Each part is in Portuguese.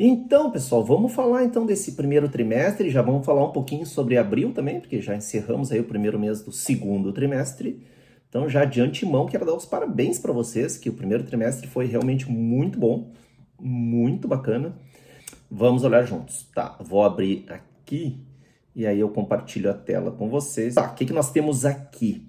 Então, pessoal, vamos falar então desse primeiro trimestre, já vamos falar um pouquinho sobre abril também, porque já encerramos aí o primeiro mês do segundo trimestre. Então, já de antemão, quero dar os parabéns para vocês, que o primeiro trimestre foi realmente muito bom, muito bacana. Vamos olhar juntos. Tá, vou abrir aqui e aí eu compartilho a tela com vocês. Tá, o que nós temos aqui?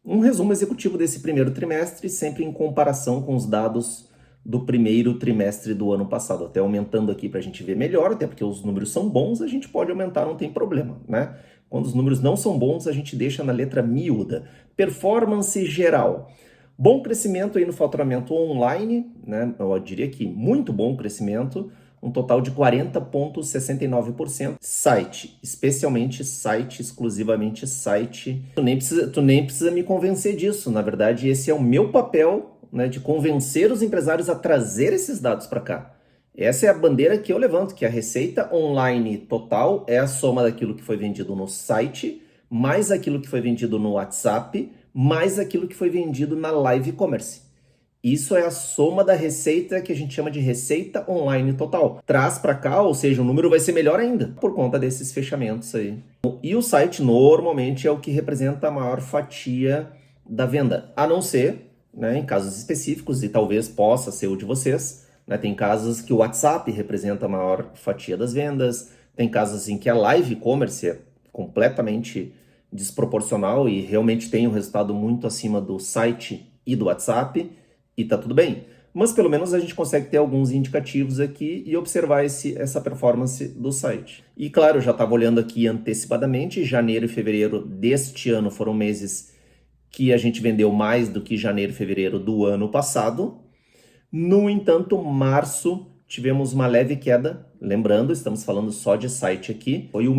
Um resumo executivo desse primeiro trimestre, sempre em comparação com os dados do primeiro trimestre do ano passado. Até aumentando aqui para a gente ver melhor, até porque os números são bons, a gente pode aumentar, não tem problema, né? Quando os números não são bons, a gente deixa na letra miúda. Performance geral. Bom crescimento aí no faturamento online, né? Eu diria que muito bom crescimento, um total de 40,69%. Site, especialmente site, exclusivamente site. Tu nem precisa me convencer disso. Na verdade, esse é o meu papel, né, de convencer os empresários a trazer esses dados para cá. Essa é a bandeira que eu levanto, que a receita online total é a soma daquilo que foi vendido no site, mais aquilo que foi vendido no WhatsApp, mais aquilo que foi vendido na live e-commerce. Isso é a soma da receita que a gente chama de receita online total. Traz para cá, ou seja, o número vai ser melhor ainda por conta desses fechamentos aí. E o site normalmente é o que representa a maior fatia da venda, a não ser, né, em casos específicos, e talvez possa ser o de vocês, né, tem casos que o WhatsApp representa a maior fatia das vendas, tem casos em que a live e-commerce é completamente desproporcional e realmente tem um resultado muito acima do site e do WhatsApp, e tá tudo bem. Mas pelo menos a gente consegue ter alguns indicativos aqui e observar essa performance do site. E claro, eu já estava olhando aqui antecipadamente, janeiro e fevereiro deste ano foram meses que a gente vendeu mais do que janeiro e fevereiro do ano passado. No entanto, março tivemos uma leve queda. Lembrando, estamos falando só de site aqui. Foi o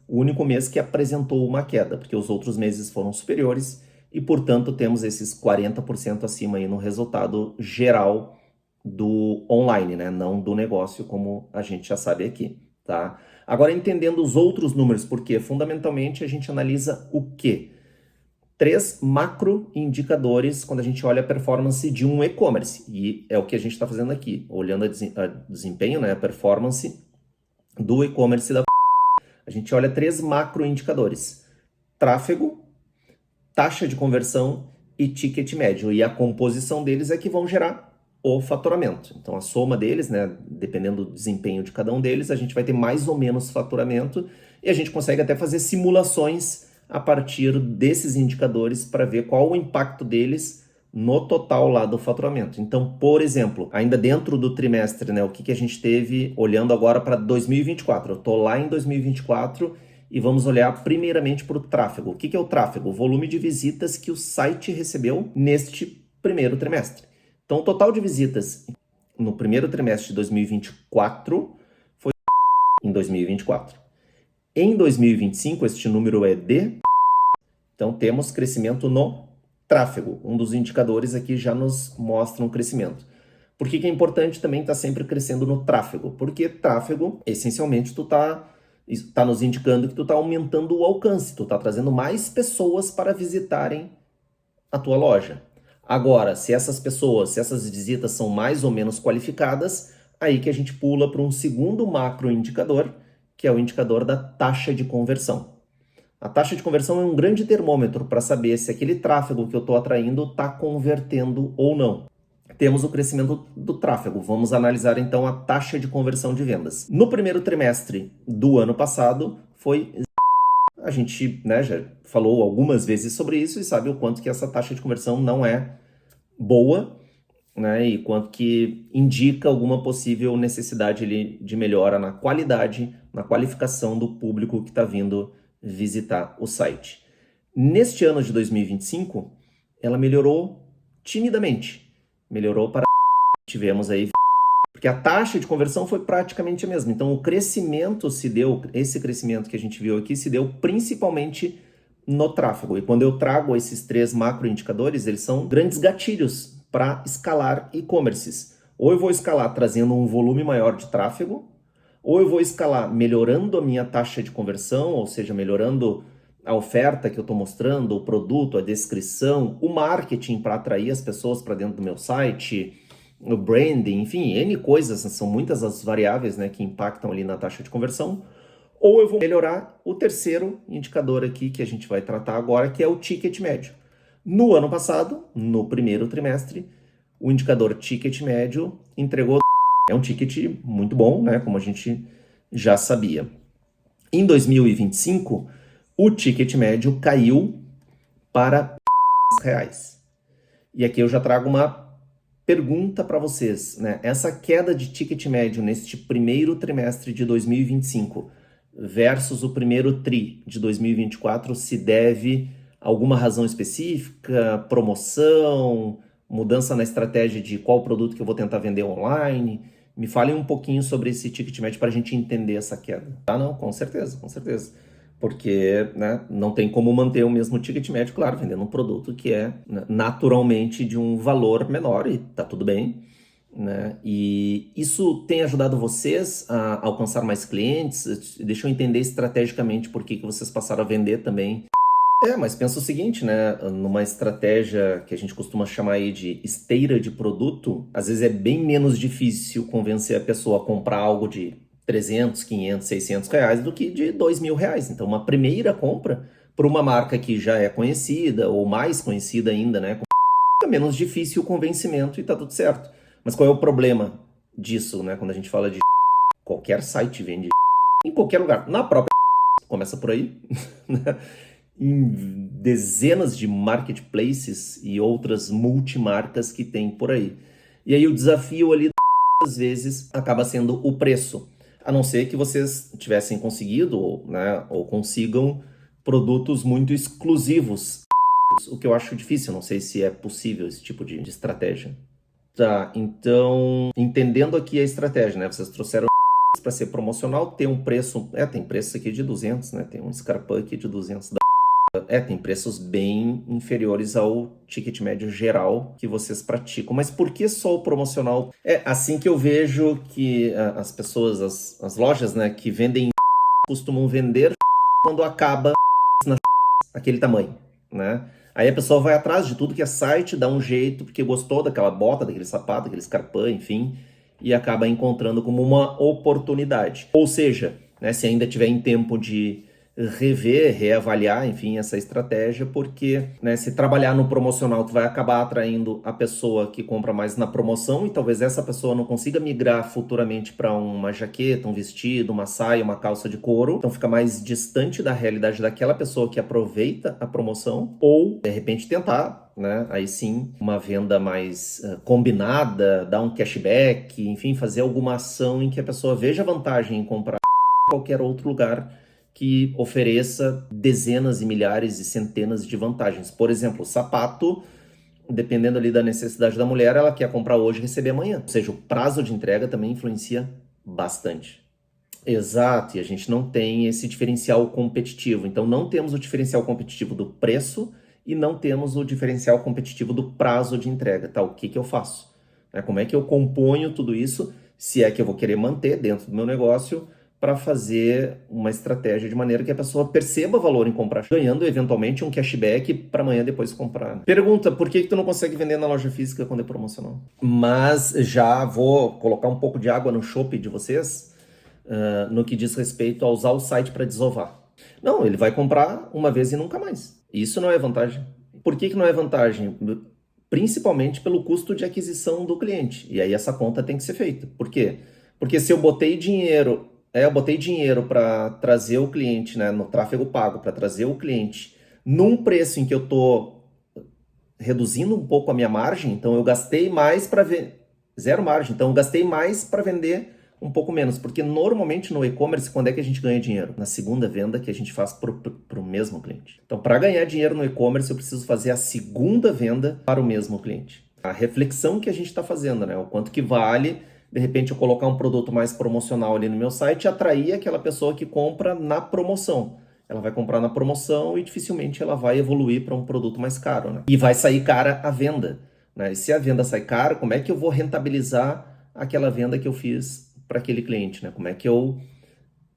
único mês que apresentou uma queda, porque os outros meses foram superiores e, portanto, temos esses 40% acima aí no resultado geral do online, né? Não do negócio, como a gente já sabe aqui, tá? Agora, entendendo os outros números, porque fundamentalmente a gente analisa o quê? 3 macro indicadores quando a gente olha a performance de um e-commerce. E é o que a gente está fazendo aqui, olhando a desempenho, né, a performance do e-commerce da... A gente olha 3 macro indicadores: tráfego, taxa de conversão e ticket médio. E a composição deles é que vão gerar o faturamento. Então a soma deles, né, dependendo do desempenho de cada um deles, a gente vai ter mais ou menos faturamento e a gente consegue até fazer simulações a partir desses indicadores para ver qual o impacto deles no total lá do faturamento. Então, por exemplo, ainda dentro do trimestre, né, o que a gente teve olhando agora para 2024? Eu estou lá em 2024 e vamos olhar primeiramente para o tráfego. O que é o tráfego? O volume de visitas que o site recebeu neste primeiro trimestre. Então, o total de visitas no primeiro trimestre de 2024 foi em 2024. Em 2025, este número é de... Então, temos crescimento no tráfego. Um dos indicadores aqui já nos mostra um crescimento. Por que é importante também estar sempre crescendo no tráfego? Porque tráfego, essencialmente, tu tá nos indicando que tu está aumentando o alcance, tu está trazendo mais pessoas para visitarem a tua loja. Agora, se essas visitas são mais ou menos qualificadas, aí que a gente pula para um segundo macro indicador, que é o indicador da taxa de conversão. A taxa de conversão é um grande termômetro para saber se aquele tráfego que eu estou atraindo está convertendo ou não. Temos o crescimento do tráfego. Vamos analisar então a taxa de conversão de vendas. No primeiro trimestre do ano passado, a gente, né, já falou algumas vezes sobre isso e sabe o quanto que essa taxa de conversão não é boa, né, e quanto que indica alguma possível necessidade de melhora na qualidade, na qualificação do público que está vindo visitar o site. Neste ano de 2025, ela melhorou timidamente. Melhorou para... Tivemos aí... Porque a taxa de conversão foi praticamente a mesma. Então, o crescimento esse crescimento que a gente viu aqui se deu principalmente no tráfego. E quando eu trago esses 3 macro indicadores, eles são grandes gatilhos para escalar e-commerces. Ou eu vou escalar trazendo um volume maior de tráfego, ou eu vou escalar melhorando a minha taxa de conversão, ou seja, melhorando a oferta que eu estou mostrando, o produto, a descrição, o marketing para atrair as pessoas para dentro do meu site, o branding, enfim, N coisas, são muitas as variáveis, né, que impactam ali na taxa de conversão, ou eu vou melhorar o terceiro indicador aqui que a gente vai tratar agora, que é o ticket médio. No ano passado, no primeiro trimestre, o indicador ticket médio entregou é um ticket muito bom, né, como a gente já sabia. Em 2025, o ticket médio caiu para reais. E aqui eu já trago uma pergunta para vocês, né? Essa queda de ticket médio neste primeiro trimestre de 2025 versus o primeiro tri de 2024 se deve a alguma razão específica, promoção, mudança na estratégia de qual produto que eu vou tentar vender online? Me falem um pouquinho sobre esse ticket médio para a gente entender essa queda. Ah, não, com certeza, com certeza. Porque, né, não tem como manter o mesmo ticket médio, claro, vendendo um produto que é, né, naturalmente de um valor menor e tá tudo bem, né? E isso tem ajudado vocês a alcançar mais clientes? Deixa eu entender estrategicamente por que vocês passaram a vender também. Mas pensa o seguinte, né? Numa estratégia que a gente costuma chamar aí de esteira de produto, às vezes é bem menos difícil convencer a pessoa a comprar algo de 300, 500, 600 reais do que de 2.000 reais. Então, uma primeira compra por uma marca que já é conhecida ou mais conhecida ainda, né? É menos difícil o convencimento e tá tudo certo. Mas qual é o problema disso, né? Quando a gente fala de qualquer site vende em qualquer lugar, na própria começa por aí, né? Em dezenas de marketplaces e outras multimarcas que tem por aí. E aí o desafio ali, às vezes, acaba sendo o preço. A não ser que vocês tivessem conseguido, né, ou consigam produtos muito exclusivos. O que eu acho difícil, não sei se é possível esse tipo de estratégia. Tá, então, entendendo aqui a estratégia, né? Vocês trouxeram para ser promocional, tem um preço... tem preço aqui de 200, né? Tem um Scarpa aqui de 200. Tem preços bem inferiores ao ticket médio geral que vocês praticam. Mas por que só o promocional? É assim que eu vejo que as pessoas, as lojas, né, que vendem costumam vender quando acaba aquele tamanho, né? Aí a pessoa vai atrás de tudo que é site, dá um jeito, porque gostou daquela bota, daquele sapato, daquele Scarpa, enfim, e acaba encontrando como uma oportunidade. Ou seja, né, se ainda tiver em tempo de rever, reavaliar, enfim, essa estratégia, porque, né, se trabalhar no promocional, tu vai acabar atraindo a pessoa que compra mais na promoção e talvez essa pessoa não consiga migrar futuramente para uma jaqueta, um vestido, uma saia, uma calça de couro, então fica mais distante da realidade daquela pessoa que aproveita a promoção, ou de repente tentar, né, aí sim, uma venda mais combinada, dar um cashback, enfim, fazer alguma ação em que a pessoa veja vantagem em comprar em qualquer outro lugar que ofereça dezenas e milhares e centenas de vantagens. Por exemplo, sapato, dependendo ali da necessidade da mulher, ela quer comprar hoje e receber amanhã. Ou seja, o prazo de entrega também influencia bastante. Exato, e a gente não tem esse diferencial competitivo. Então, não temos o diferencial competitivo do preço e não temos o diferencial competitivo do prazo de entrega. Tá, o que eu faço? Como é que eu componho tudo isso, se é que eu vou querer manter dentro do meu negócio, para fazer uma estratégia de maneira que a pessoa perceba valor em comprar, ganhando eventualmente um cashback para amanhã depois comprar. Pergunta, por que tu não consegue vender na loja física quando é promocional? Mas já vou colocar um pouco de água no chope de vocês, no que diz respeito a usar o site para desovar. Não, ele vai comprar uma vez e nunca mais. Isso não é vantagem. Por que não é vantagem? Principalmente pelo custo de aquisição do cliente. E aí essa conta tem que ser feita. Por quê? Porque se eu botei dinheiro para trazer o cliente, né, no tráfego pago, para trazer o cliente num preço em que eu estou reduzindo um pouco a minha margem, então eu gastei mais para ver zero margem, então eu gastei mais para vender um pouco menos, porque normalmente no e-commerce, quando é que a gente ganha dinheiro? Na segunda venda que a gente faz para o mesmo cliente. Então, para ganhar dinheiro no e-commerce, eu preciso fazer a segunda venda para o mesmo cliente. A reflexão que a gente está fazendo, né? O quanto que vale, de repente, eu colocar um produto mais promocional ali no meu site e atrair aquela pessoa que compra na promoção. Ela vai comprar na promoção e dificilmente ela vai evoluir para um produto mais caro, né? E vai sair cara a venda, né? E se a venda sai cara, como é que eu vou rentabilizar aquela venda que eu fiz para aquele cliente, né? Como é que eu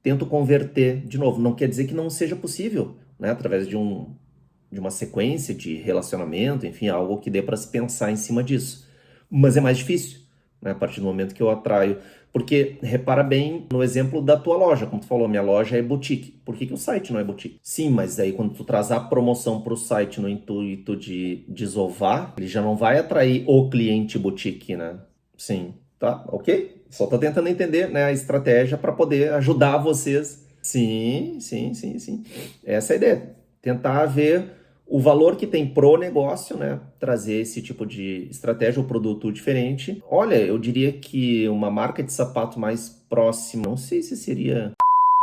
tento converter de novo? Não quer dizer que não seja possível, né? Através de uma sequência de relacionamento, enfim, algo que dê para se pensar em cima disso. Mas é mais difícil, né? A partir do momento que eu atraio. Porque repara bem no exemplo da tua loja, como tu falou, minha loja é boutique. Por que o site não é boutique? Sim, mas aí quando tu traz a promoção para o site no intuito de desovar, ele já não vai atrair o cliente boutique, né? Sim, tá, ok? Só tô tentando entender, né, a estratégia para poder ajudar vocês. Sim, sim, sim, sim. Essa é a ideia. Tentar ver o valor que tem pro negócio, né? Trazer esse tipo de estratégia ou produto diferente. Olha, eu diria que uma marca de sapato mais próxima, não sei se seria,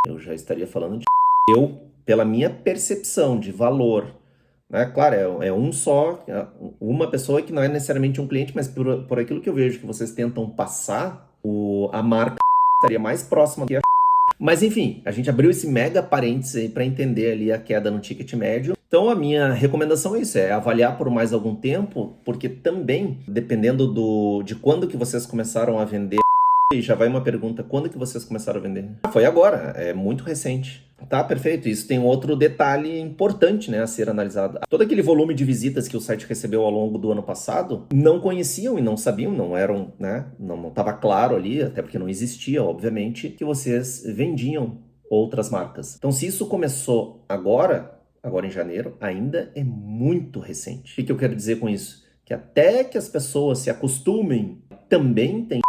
eu já estaria falando de eu, pela minha percepção de valor, né? Claro, é um só, uma pessoa que não é necessariamente um cliente, mas por aquilo que eu vejo que vocês tentam passar, a marca estaria mais próxima que a. Mas enfim, a gente abriu esse mega parênteses aí para entender ali a queda no ticket médio. Então a minha recomendação é isso, é avaliar por mais algum tempo, porque também, dependendo de quando que vocês começaram a vender, e já vai uma pergunta, quando que vocês começaram a vender? Foi agora, é muito recente. Tá, perfeito. Isso tem um outro detalhe importante, né, a ser analisado. Todo aquele volume de visitas que o site recebeu ao longo do ano passado, não conheciam e não sabiam, não eram, né, não estava claro ali, até porque não existia, obviamente, que vocês vendiam outras marcas. Então, se isso começou agora em janeiro, ainda é muito recente. O que eu quero dizer com isso? Que até que as pessoas se acostumem, também tem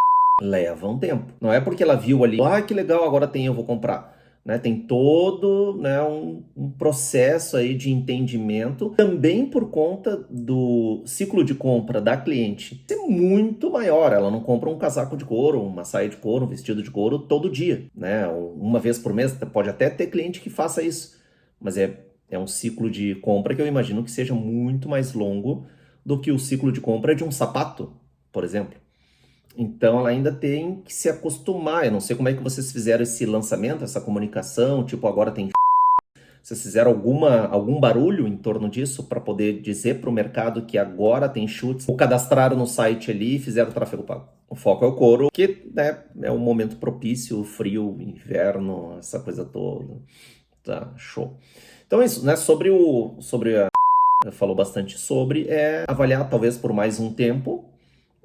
leva um tempo. Não é porque ela viu ali, que legal, agora tem, eu vou comprar. Né? Tem todo, né, um processo aí de entendimento, também por conta do ciclo de compra da cliente ser muito maior. Ela não compra um casaco de couro, uma saia de couro, um vestido de couro todo dia, né? Uma vez por mês. Pode até ter cliente que faça isso, mas é um ciclo de compra que eu imagino que seja muito mais longo do que o ciclo de compra de um sapato, por exemplo. Então ela ainda tem que se acostumar. Eu não sei como é que vocês fizeram esse lançamento, essa comunicação, tipo agora tem. Vocês fizeram algum barulho em torno disso para poder dizer para o mercado que agora tem chutes? Ou cadastraram no site ali e fizeram tráfego pago? O foco é o couro, que, né, é um momento propício, frio, inverno, essa coisa toda. Tá, show. Então é isso, né? Falou bastante sobre, avaliar talvez por mais um tempo,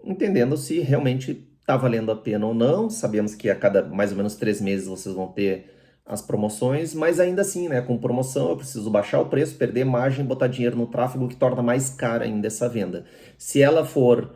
entendendo se realmente está valendo a pena ou não. Sabemos que a cada mais ou menos 3 meses vocês vão ter as promoções, mas ainda assim, né, com promoção eu preciso baixar o preço, perder margem, botar dinheiro no tráfego, que torna mais cara ainda essa venda. Se ela for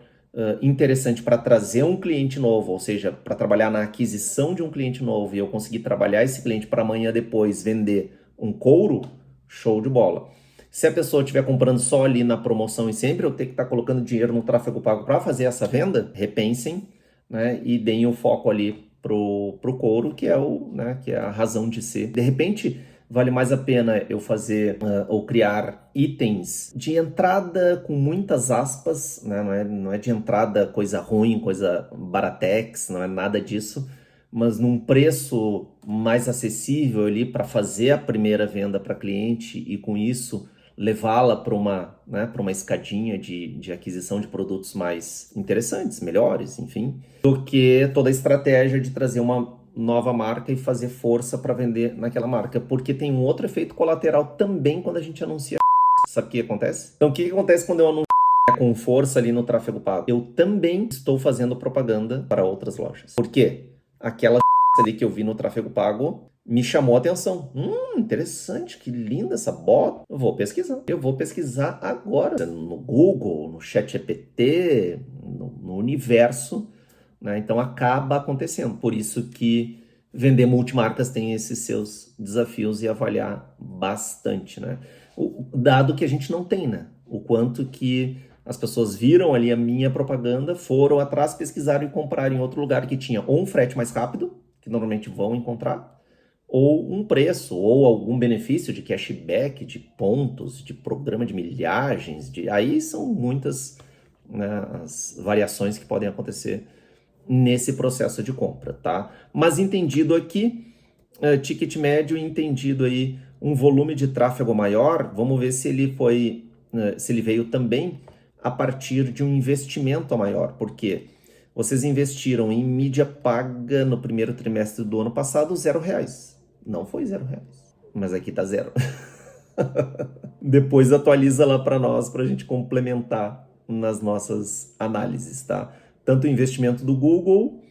interessante para trazer um cliente novo, ou seja, para trabalhar na aquisição de um cliente novo e eu conseguir trabalhar esse cliente para amanhã depois vender um couro, show de bola. Se a pessoa estiver comprando só ali na promoção e sempre eu ter que estar colocando dinheiro no tráfego pago para fazer essa venda, repensem, né, e deem o foco ali pro couro, que é né, que é a razão de ser. De repente, vale mais a pena eu fazer ou criar itens de entrada com muitas aspas, né, não é de entrada coisa ruim, coisa baratex, não é nada disso, mas num preço mais acessível ali para fazer a primeira venda para cliente e com isso levá-la para uma escadinha de aquisição de produtos mais interessantes, melhores, enfim, do que toda a estratégia de trazer uma nova marca e fazer força para vender naquela marca, porque tem um outro efeito colateral também quando a gente anuncia. Sabe o que acontece? Então, o que acontece quando eu anuncio com força ali no tráfego pago? Eu também estou fazendo propaganda para outras lojas. Por quê? Aquela ali que eu vi no tráfego pago me chamou a atenção. Interessante, que linda essa bota. Eu vou pesquisar agora no Google, no ChatGPT, no universo, né? Então acaba acontecendo. Por isso que vender multimarcas tem esses seus desafios e avaliar bastante, né? O dado que a gente não tem, né? O quanto que as pessoas viram ali a minha propaganda, foram atrás, pesquisaram e compraram em outro lugar que tinha ou um frete mais rápido, que normalmente vão encontrar, ou um preço, ou algum benefício de cashback, de pontos, de programa de milhagens, aí são muitas, né, as variações que podem acontecer nesse processo de compra, tá? Mas entendido aqui, ticket médio, entendido aí um volume de tráfego maior, vamos ver se ele veio também a partir de um investimento maior, porque vocês investiram em mídia paga no primeiro trimestre do ano passado R$0. Não foi R$0, mas aqui tá 0. Depois atualiza lá para nós, para a gente complementar nas nossas análises, tá? tanto o investimento do Google,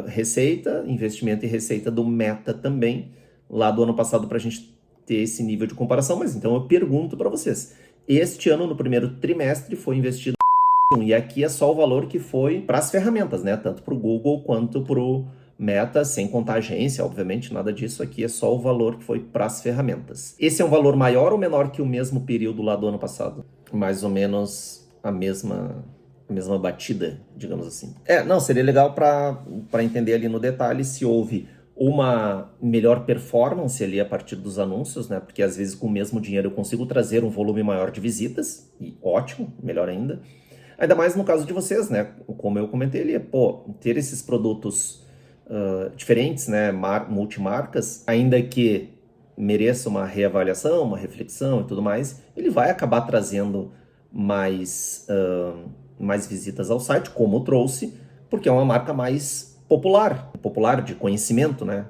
receita, investimento e receita do Meta também, lá do ano passado, para a gente ter esse nível de comparação. Mas então eu pergunto para vocês, este ano, no primeiro trimestre, foi investido e aqui é só o valor que foi para as ferramentas, né? Tanto para o Google quanto para o Meta, sem contar agência, obviamente, nada disso. Aqui é só o valor que foi para as ferramentas. Esse é um valor maior ou menor que o mesmo período lá do ano passado? Mais ou menos a mesma batida, digamos assim. Não, seria legal para entender ali no detalhe se houve uma melhor performance ali a partir dos anúncios, né? Porque às vezes com o mesmo dinheiro eu consigo trazer um volume maior de visitas, e ótimo, melhor ainda. Ainda mais no caso de vocês, né? Como eu comentei ali, ter esses produtos diferentes, né? Multimarcas, ainda que mereça uma reavaliação, uma reflexão e tudo mais, ele vai acabar trazendo mais visitas ao site, como trouxe, porque é uma marca mais popular de conhecimento, né?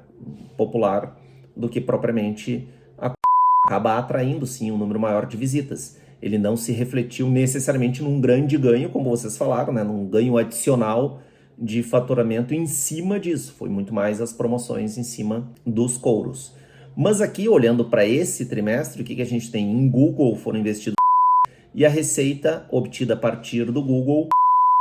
Popular do que propriamente acaba atraindo, sim, um número maior de visitas. Ele não se refletiu necessariamente num grande ganho, como vocês falaram, né? Num ganho adicional de faturamento em cima disso. Foi muito mais as promoções em cima dos couros. Mas aqui, olhando para esse trimestre, o que a gente tem? Em Google foram investidos e a receita obtida a partir do Google,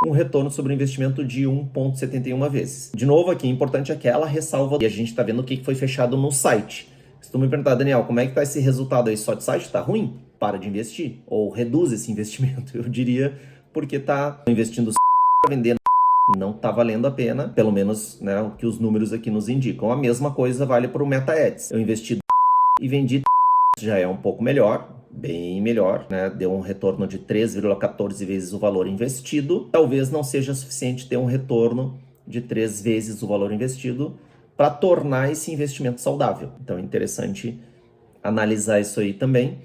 um retorno sobre o investimento de 1,71 vezes. De novo, aqui, importante é aquela ressalva, e a gente está vendo o que foi fechado no site. Se tu me perguntar, Daniel, como é que está esse resultado aí só de site? Está ruim? Para de investir. Ou reduz esse investimento, eu diria, porque está investindo para vender, não está valendo a pena, pelo menos, né, o que os números aqui nos indicam. A mesma coisa vale para o Meta Ads. Eu investi e vendi, já é um pouco melhor, bem melhor, né? Deu um retorno de 3,14 vezes o valor investido. Talvez não seja suficiente ter um retorno de 3 vezes o valor investido para tornar esse investimento saudável. Então é interessante analisar isso aí também.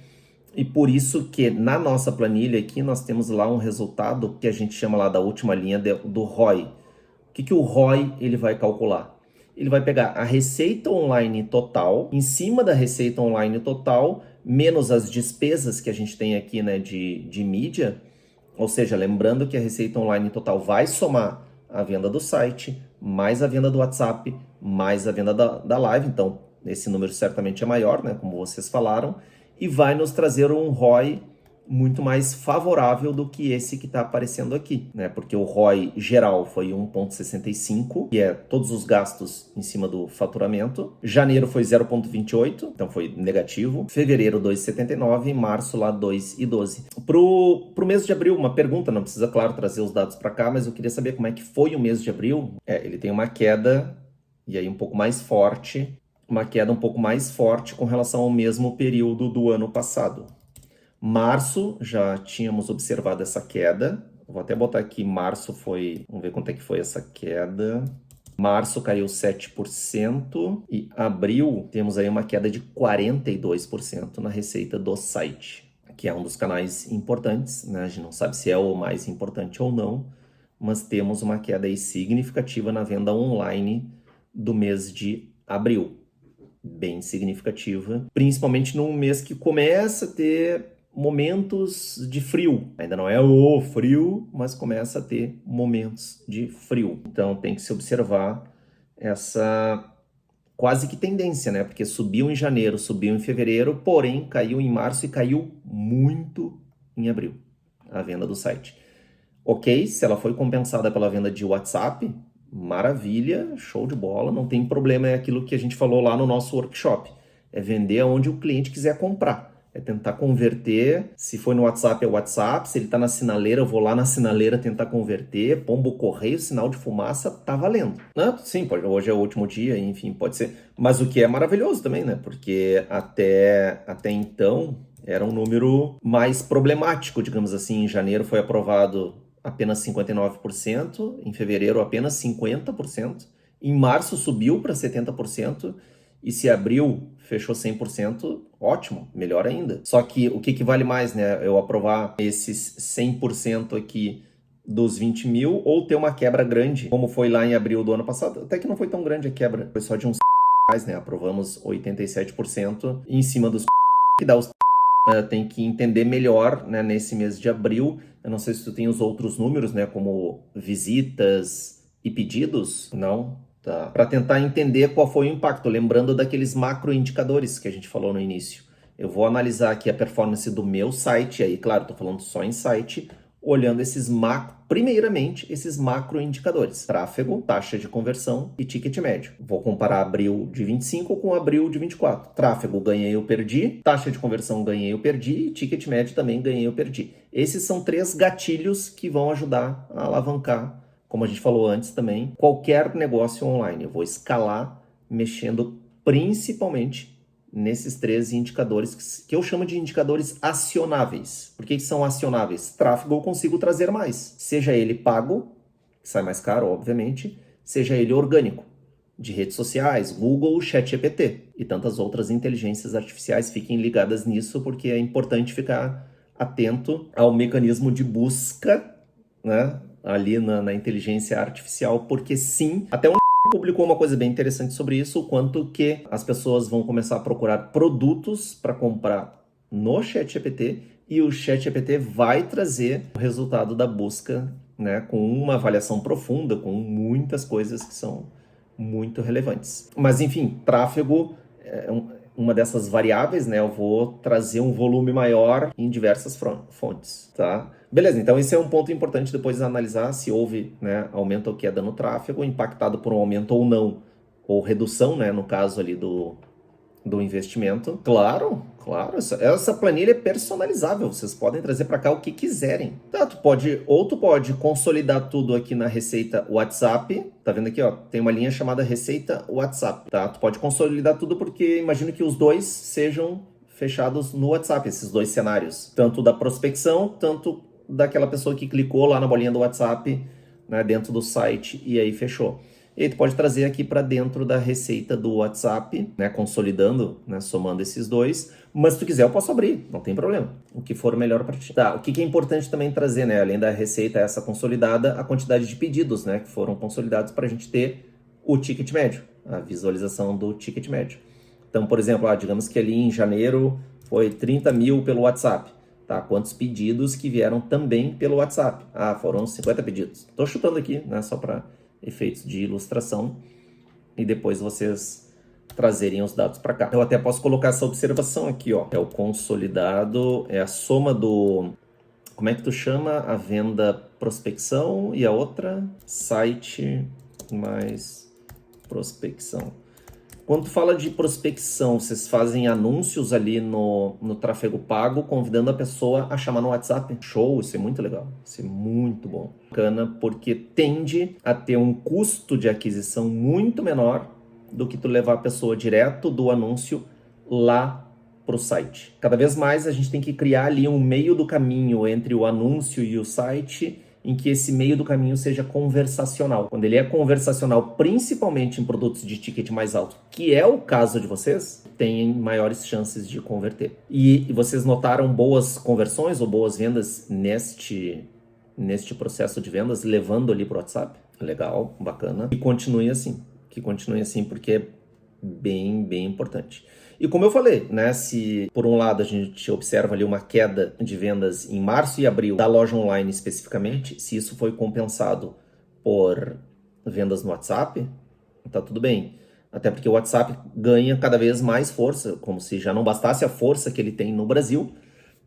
E por isso que na nossa planilha aqui nós temos lá um resultado que a gente chama lá da última linha do ROI. O que o ROI ele vai calcular? Ele vai pegar a receita online total, em cima da receita online total, menos as despesas que a gente tem aqui, né, de mídia. Ou seja, lembrando que a receita online total vai somar a venda do site, mais a venda do WhatsApp, mais a venda da live. Então, esse número certamente é maior, né, como vocês falaram, e vai nos trazer um ROI muito mais favorável do que esse que está aparecendo aqui, né? Porque o ROI geral foi 1,65, que é todos os gastos em cima do faturamento. Janeiro foi 0,28, então foi negativo. Fevereiro, 2,79 e março lá 2,12. Pro mês de abril, uma pergunta, não precisa, claro, trazer os dados para cá, mas eu queria saber como é que foi o mês de abril. Ele tem uma queda, e aí um pouco mais forte, com relação ao mesmo período do ano passado. Março, já tínhamos observado essa queda. Vou até botar aqui, março foi... Vamos ver quanto é que foi essa queda. Março caiu 7% e abril temos aí uma queda de 42% na receita do site, que é um dos canais importantes, né? A gente não sabe se é o mais importante ou não, mas temos uma queda aí significativa na venda online do mês de abril. Bem significativa, principalmente num mês que começa a ter momentos de frio. Ainda não é o frio, mas começa a ter momentos de frio. Então tem que se observar essa quase que tendência, né? Porque subiu em janeiro, subiu em fevereiro, porém caiu em março e caiu muito em abril a venda do site. Ok, se ela foi compensada pela venda de WhatsApp, maravilha, show de bola, não tem problema, é aquilo que a gente falou lá no nosso workshop. É vender aonde o cliente quiser comprar. É tentar converter, se for no WhatsApp é o WhatsApp, se ele está na sinaleira, eu vou lá na sinaleira tentar converter, pombo correio, sinal de fumaça, tá valendo. Sim, pode, hoje é o último dia, enfim, pode ser. Mas o que é maravilhoso também, né? Porque até então era um número mais problemático, digamos assim. Em janeiro foi aprovado apenas 59%, em fevereiro apenas 50%, em março subiu para 70%, e se abril fechou 100%, ótimo, melhor ainda. Só que o que vale mais, né? Eu aprovar esses 100% aqui dos 20 mil ou ter uma quebra grande, como foi lá em abril do ano passado. Até que não foi tão grande a quebra, foi só de uns mais, né? Aprovamos 87% em cima dos que dá os tem que entender melhor, né, nesse mês de abril. Eu não sei se tu tem os outros números, né, como visitas e pedidos, não? Tá. Para tentar entender qual foi o impacto, lembrando daqueles macroindicadores que a gente falou no início. Eu vou analisar aqui a performance do meu site, aí, claro, estou falando só em site, olhando primeiramente, esses macroindicadores: tráfego, taxa de conversão e ticket médio. Vou comparar abril de 25 com abril de 24. Tráfego, ganhei ou perdi. Taxa de conversão, ganhei ou perdi. E ticket médio também, ganhei ou perdi. Esses são 3 gatilhos que vão ajudar a alavancar, como a gente falou antes também, qualquer negócio online. Eu vou escalar mexendo principalmente nesses 3 indicadores que eu chamo de indicadores acionáveis. Por que são acionáveis? Tráfego eu consigo trazer mais, seja ele pago, que sai mais caro, obviamente, seja ele orgânico, de redes sociais, Google, ChatGPT e tantas outras inteligências artificiais. Fiquem ligadas nisso, porque é importante ficar atento ao mecanismo de busca, né, ali na inteligência artificial, porque sim, até publicou uma coisa bem interessante sobre isso, o quanto que as pessoas vão começar a procurar produtos para comprar no ChatGPT e o ChatGPT vai trazer o resultado da busca, né, com uma avaliação profunda, com muitas coisas que são muito relevantes. Mas enfim, tráfego é uma dessas variáveis, né? Eu vou trazer um volume maior em diversas fontes, tá? Beleza, então esse é um ponto importante depois analisar se houve, né, aumento ou queda no tráfego, impactado por um aumento ou não, ou redução, né, no caso ali do investimento. Claro, essa planilha é personalizável, vocês podem trazer para cá o que quiserem. Tá, tu pode consolidar tudo aqui na receita WhatsApp, tá vendo aqui, ó, tem uma linha chamada receita WhatsApp, tá? Tu pode consolidar tudo porque imagino que os dois sejam fechados no WhatsApp, esses 2 cenários, tanto da prospecção, tanto daquela pessoa que clicou lá na bolinha do WhatsApp, né, dentro do site e aí fechou. E aí tu pode trazer aqui para dentro da receita do WhatsApp, né, consolidando, né, somando esses 2. Mas se tu quiser eu posso abrir, não tem problema. O que for melhor para ti. Tá, o que é importante também trazer, né, além da receita essa consolidada, a quantidade de pedidos, né, que foram consolidados para a gente ter o ticket médio, a visualização do ticket médio. Então, por exemplo, digamos que ali em janeiro foi 30 mil pelo WhatsApp. Tá? Quantos pedidos que vieram também pelo WhatsApp? Foram 50 pedidos. Estou chutando aqui, né, só para efeitos de ilustração, e depois vocês trazerem os dados para cá. Eu até posso colocar essa observação aqui, ó. É o consolidado, é a soma do... Como é que tu chama? A venda prospecção e a outra? Site mais prospecção. Quando tu fala de prospecção, vocês fazem anúncios ali no tráfego pago, convidando a pessoa a chamar no WhatsApp? Show, isso é muito legal, isso é muito bom. Bacana, porque tende a ter um custo de aquisição muito menor do que tu levar a pessoa direto do anúncio lá para o site. Cada vez mais a gente tem que criar ali um meio do caminho entre o anúncio e o site, em que esse meio do caminho seja conversacional. Quando ele é conversacional, principalmente em produtos de ticket mais alto, que é o caso de vocês, tem maiores chances de converter. E vocês notaram boas conversões ou boas vendas neste processo de vendas, levando ali para o WhatsApp? Legal, bacana. Que continue assim, porque é bem, bem importante. E como eu falei, né, se por um lado a gente observa ali uma queda de vendas em março e abril da loja online especificamente, se isso foi compensado por vendas no WhatsApp, tá tudo bem. Até porque o WhatsApp ganha cada vez mais força, como se já não bastasse a força que ele tem no Brasil,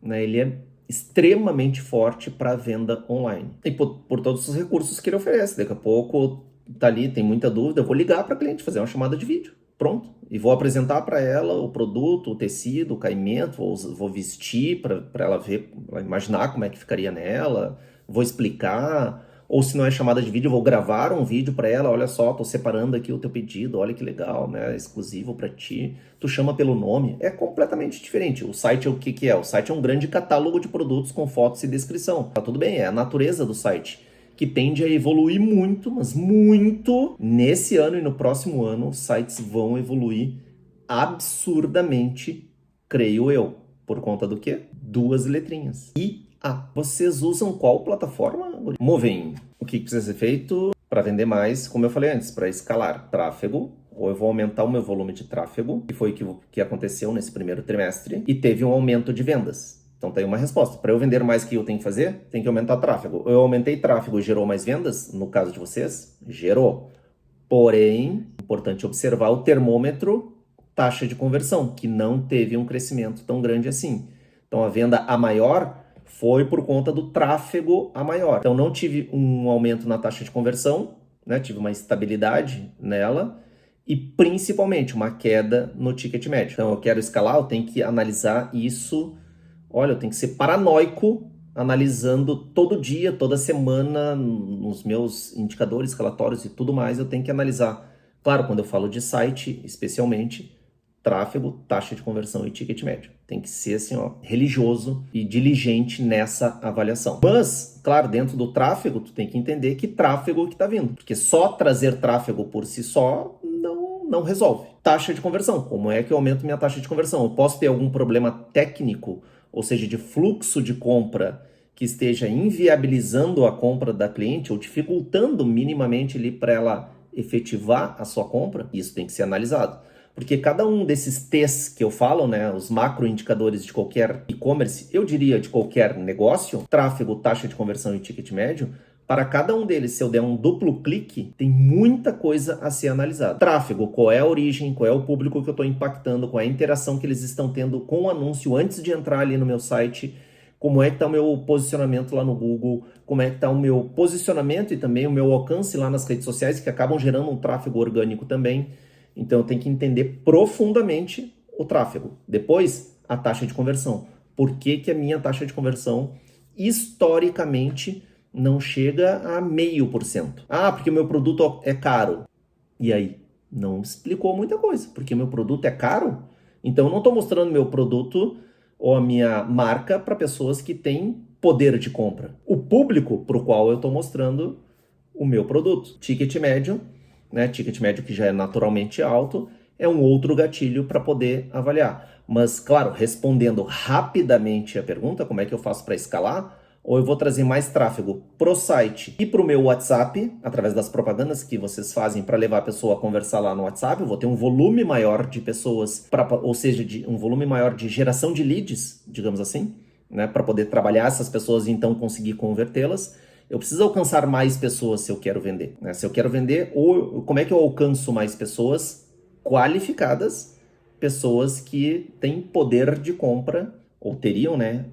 né, ele é extremamente forte para venda online. E por todos os recursos que ele oferece. Daqui a pouco tá ali, tem muita dúvida, eu vou ligar para a cliente, fazer uma chamada de vídeo. Pronto. E vou apresentar para ela o produto, o tecido, o caimento, vou vestir para ela ver, pra ela imaginar como é que ficaria nela, vou explicar, ou se não é chamada de vídeo, eu vou gravar um vídeo para ela, olha só, tô separando aqui o teu pedido, olha que legal, né, exclusivo para ti, tu chama pelo nome, é completamente diferente. O site é o que é? O site é um grande catálogo de produtos com fotos e descrição. Tá tudo bem, é a natureza do site, que tende a evoluir muito, mas muito. Nesse ano e no próximo ano, os sites vão evoluir absurdamente, creio eu. Por conta do quê? 2 letrinhas. IA. Vocês usam qual plataforma? Movem. O que precisa ser feito para vender mais? Como eu falei antes, para escalar tráfego, ou eu vou aumentar o meu volume de tráfego, que foi o que aconteceu nesse primeiro trimestre, e teve um aumento de vendas. Então tem uma resposta. Para eu vender mais, o que eu tenho que fazer? Tem que aumentar tráfego. Eu aumentei tráfego e gerou mais vendas? No caso de vocês, gerou. Porém, importante observar o termômetro taxa de conversão, que não teve um crescimento tão grande assim. Então a venda a maior foi por conta do tráfego a maior. Então não tive um aumento na taxa de conversão, né? Tive uma estabilidade nela e principalmente uma queda no ticket médio. Então eu quero escalar, eu tenho que analisar isso. Olha, eu tenho que ser paranoico analisando todo dia, toda semana, nos meus indicadores, relatórios e tudo mais, eu tenho que analisar. Claro, quando eu falo de site, especialmente, tráfego, taxa de conversão e ticket médio. Tem que ser assim, ó, religioso e diligente nessa avaliação. Mas, claro, dentro do tráfego, tu tem que entender que tráfego que está vindo. Porque só trazer tráfego por si só não resolve. Taxa de conversão. Como é que eu aumento minha taxa de conversão? Eu posso ter algum problema técnico, ou seja, de fluxo de compra que esteja inviabilizando a compra da cliente ou dificultando minimamente ali para ela efetivar a sua compra? Isso tem que ser analisado. Porque cada um desses T's que eu falo, né, os macroindicadores de qualquer e-commerce, eu diria de qualquer negócio, tráfego, taxa de conversão e ticket médio, para cada um deles, se eu der um duplo clique, tem muita coisa a ser analisada. Tráfego, qual é a origem, qual é o público que eu estou impactando, qual é a interação que eles estão tendo com o anúncio antes de entrar ali no meu site, como é que está o meu posicionamento lá no Google, como é que está o meu posicionamento e também o meu alcance lá nas redes sociais, que acabam gerando um tráfego orgânico também. Então eu tenho que entender profundamente o tráfego. Depois, a taxa de conversão. Por que que a minha taxa de conversão, historicamente, não chega a 0,5%? Ah, porque o meu produto é caro. E aí? Não explicou muita coisa. Porque meu produto é caro? Então eu não estou mostrando meu produto ou a minha marca para pessoas que têm poder de compra. O público para o qual eu estou mostrando o meu produto. Ticket médio, né? Ticket médio que já é naturalmente alto, é um outro gatilho para poder avaliar. Mas, claro, respondendo rapidamente a pergunta, como é que eu faço para escalar? Ou eu vou trazer mais tráfego pro site e pro meu WhatsApp, através das propagandas que vocês fazem para levar a pessoa a conversar lá no WhatsApp, eu vou ter um volume maior de pessoas, ou seja, um volume maior de geração de leads, digamos assim, né, para poder trabalhar essas pessoas e então conseguir convertê-las. Eu preciso alcançar mais pessoas se eu quero vender, né? Se eu quero vender, ou como é que eu alcanço mais pessoas qualificadas, pessoas que têm poder de compra, ou teriam, né,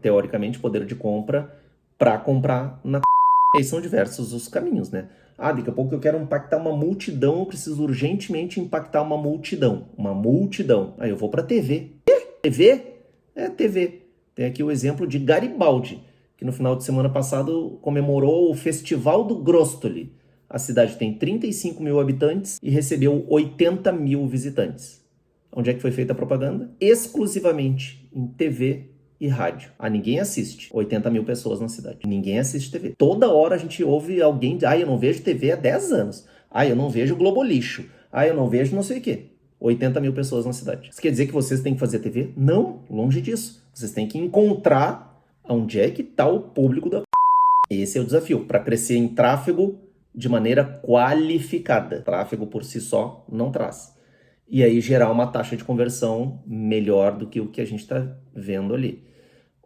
teoricamente, poder de compra para comprar na. E aí são diversos os caminhos, né? Ah, daqui a pouco eu quero impactar uma multidão, eu preciso urgentemente impactar uma multidão. Uma multidão. Aí eu vou para TV. TV? É TV. Tem aqui o exemplo de Garibaldi, que no final de semana passado comemorou o Festival do Grostoli. A cidade tem 35 mil habitantes e recebeu 80 mil visitantes. Onde é que foi feita a propaganda? Exclusivamente em TV e rádio. Ah, ninguém assiste. 80 mil pessoas na cidade. Ninguém assiste TV. Toda hora a gente ouve alguém dizer, eu não vejo TV há 10 anos. Eu não vejo Globo Lixo. Eu não vejo não sei o quê. 80 mil pessoas na cidade. Isso quer dizer que vocês têm que fazer TV? Não, longe disso. Vocês têm que encontrar onde é que está o público da. Esse é o desafio, para crescer em tráfego de maneira qualificada. Tráfego por si só não traz. E aí gerar uma taxa de conversão melhor do que o que a gente está vendo ali.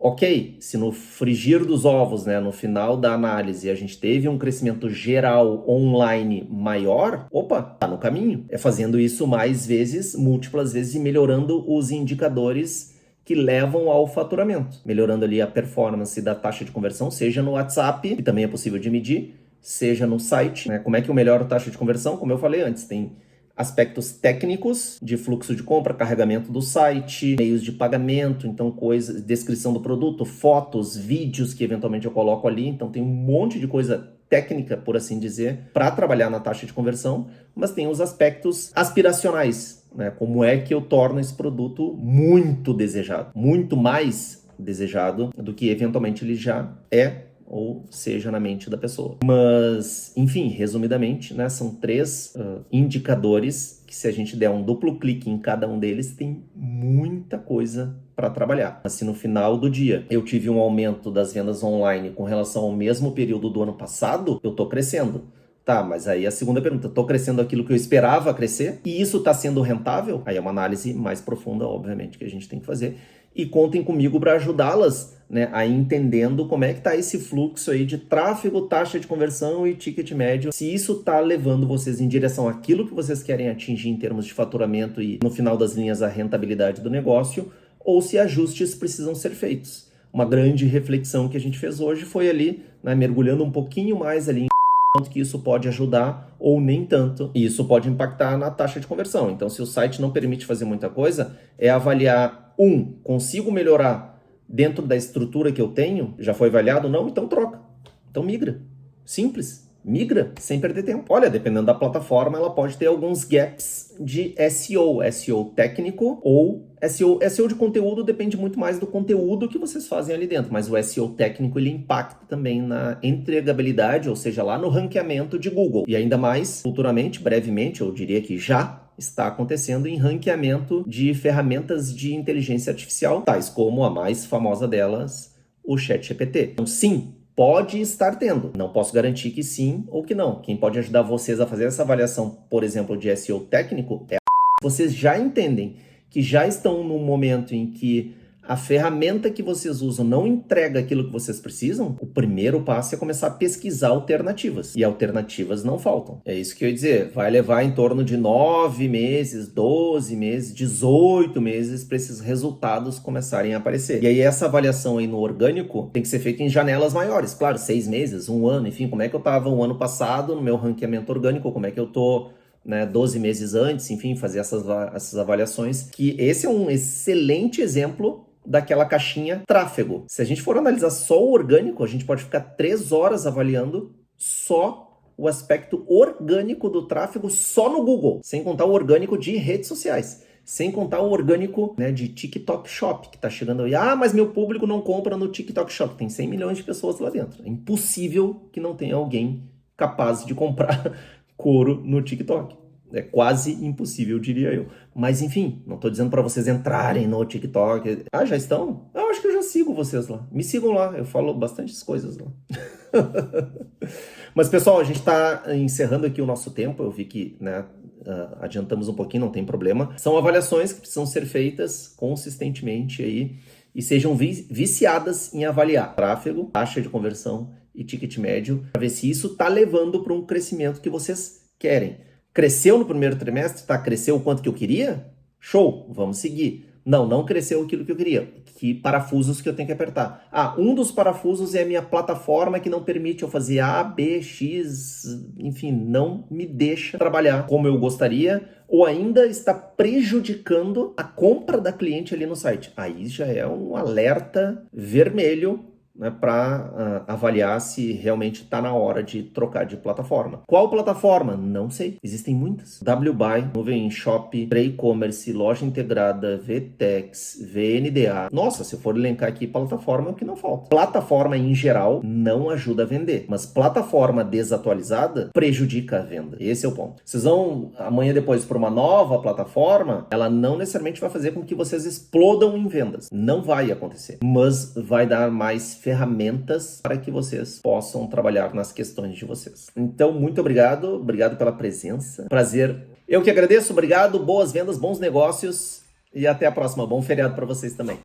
Ok, se no frigir dos ovos, né, no final da análise, a gente teve um crescimento geral online maior, opa, tá no caminho. É fazendo isso mais vezes, múltiplas vezes, e melhorando os indicadores que levam ao faturamento. Melhorando ali a performance da taxa de conversão, seja no WhatsApp, que também é possível de medir, seja no site, né? Como é que eu melhoro a taxa de conversão? Como eu falei antes, tem aspectos técnicos de fluxo de compra, carregamento do site, meios de pagamento, então coisas, descrição do produto, fotos, vídeos que eventualmente eu coloco ali, então tem um monte de coisa técnica, por assim dizer, para trabalhar na taxa de conversão, mas tem os aspectos aspiracionais, né? Como é que eu torno esse produto muito desejado, muito mais desejado do que eventualmente ele já é, ou seja, na mente da pessoa. Mas, enfim, resumidamente, né, são 3 indicadores que, se a gente der um duplo clique em cada um deles, tem muita coisa para trabalhar. Se no final do dia eu tive um aumento das vendas online com relação ao mesmo período do ano passado, eu estou crescendo. Tá, mas aí a segunda pergunta, tô crescendo aquilo que eu esperava crescer e isso tá sendo rentável? Aí é uma análise mais profunda, obviamente, que a gente tem que fazer. E contem comigo para ajudá-las, né, a ir entendendo como é que tá esse fluxo aí de tráfego, taxa de conversão e ticket médio. Se isso tá levando vocês em direção àquilo que vocês querem atingir em termos de faturamento e, no final das linhas, a rentabilidade do negócio, ou se ajustes precisam ser feitos. Uma grande reflexão que a gente fez hoje foi ali, né, mergulhando um pouquinho mais ali quanto que isso pode ajudar ou nem tanto. E isso pode impactar na taxa de conversão. Então, se o site não permite fazer muita coisa, é avaliar, consigo melhorar dentro da estrutura que eu tenho? Já foi avaliado? Não? Então troca. Então migra. Simples. Migra sem perder tempo. Olha, dependendo da plataforma, ela pode ter alguns gaps de SEO. SEO técnico ou SEO de conteúdo depende muito mais do conteúdo que vocês fazem ali dentro, mas o SEO técnico ele impacta também na entregabilidade, ou seja, lá no ranqueamento de Google. E ainda mais, futuramente, brevemente, eu diria que já está acontecendo em ranqueamento de ferramentas de inteligência artificial, tais como a mais famosa delas, o ChatGPT. Então, sim, pode estar tendo. Não posso garantir que sim ou que não. Quem pode ajudar vocês a fazer essa avaliação, por exemplo, de SEO técnico, é vocês já entendem que já estão num momento em que a ferramenta que vocês usam não entrega aquilo que vocês precisam, o primeiro passo é começar a pesquisar alternativas. E alternativas não faltam. É isso que eu ia dizer. Vai levar em torno de 9 meses, 12 meses, 18 meses para esses resultados começarem a aparecer. E aí essa avaliação aí no orgânico tem que ser feita em janelas maiores. Claro, 6 meses, 1 ano, enfim, como é que eu estava um ano passado no meu ranqueamento orgânico, como é que eu tô, né, 12 meses antes, enfim, fazer essas avaliações, que esse é um excelente exemplo daquela caixinha tráfego. Se a gente for analisar só o orgânico, a gente pode ficar 3 horas avaliando só o aspecto orgânico do tráfego só no Google, sem contar o orgânico de redes sociais. Sem contar o orgânico, né, de TikTok Shop, que tá chegando aí. Ah, mas meu público não compra no TikTok Shop. Tem 100 milhões de pessoas lá dentro. É impossível que não tenha alguém capaz de comprar couro no TikTok. É quase impossível, diria eu. Mas enfim, não tô dizendo para vocês entrarem no TikTok. Ah, já estão? Eu acho que eu já sigo vocês lá. Me sigam lá, eu falo bastante coisas lá. Mas pessoal, a gente está encerrando aqui o nosso tempo. Eu vi que, né, adiantamos um pouquinho, não tem problema. São avaliações que precisam ser feitas consistentemente aí e sejam viciadas em avaliar tráfego, taxa de conversão e ticket médio, para ver se isso está levando para um crescimento que vocês querem. Cresceu no primeiro trimestre? Tá? Cresceu o quanto que eu queria? Show, vamos seguir. Não cresceu aquilo que eu queria. Que parafusos que eu tenho que apertar? Ah, um dos parafusos é a minha plataforma que não permite eu fazer A, B, X, enfim, não me deixa trabalhar como eu gostaria ou ainda está prejudicando a compra da cliente ali no site. Aí já é um alerta vermelho, né, para avaliar se realmente está na hora de trocar de plataforma. Qual plataforma? Não sei. Existem muitas. WBuy, Nuvem Shop, e-commerce, loja integrada, VTEX, VNDA. Nossa, se eu for elencar aqui plataforma, é o que não falta. Plataforma em geral não ajuda a vender, mas plataforma desatualizada prejudica a venda. Esse é o ponto. Vocês vão amanhã depois para uma nova plataforma, ela não necessariamente vai fazer com que vocês explodam em vendas. Não vai acontecer, mas vai dar mais ferramentas para que vocês possam trabalhar nas questões de vocês. Então, muito obrigado pela presença. Prazer. Eu que agradeço, obrigado, boas vendas, bons negócios e até a próxima. Bom feriado para vocês também.